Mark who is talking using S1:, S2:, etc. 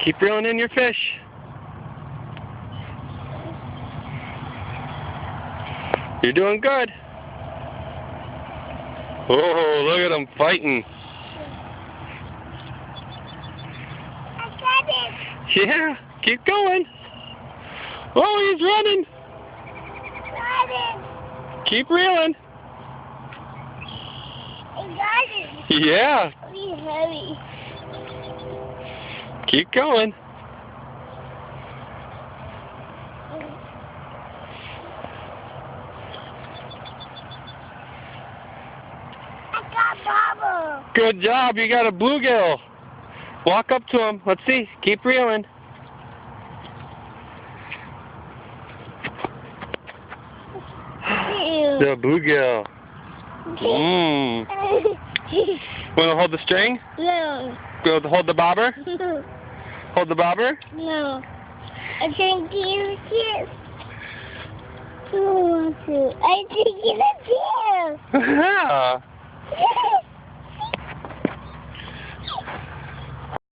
S1: Keep reeling in your fish. You're doing good. Oh, look at them fighting.
S2: I got it.
S1: Yeah, keep going. Oh, he's running.
S2: Got it.
S1: Keep reeling.
S2: I got it.
S1: Yeah,
S2: Be heavy.
S1: keep going.
S2: I got bubble.
S1: Good job, you got a bluegill. Walk up to him. Let's see. Keep reeling. The bluegill. Mmm. Want to hold the string?
S2: No.
S1: Go hold the bobber?
S2: No.
S1: Hold the bobber?
S2: No. I think you kiss. Who wants to? I think you kiss.
S1: Yeah.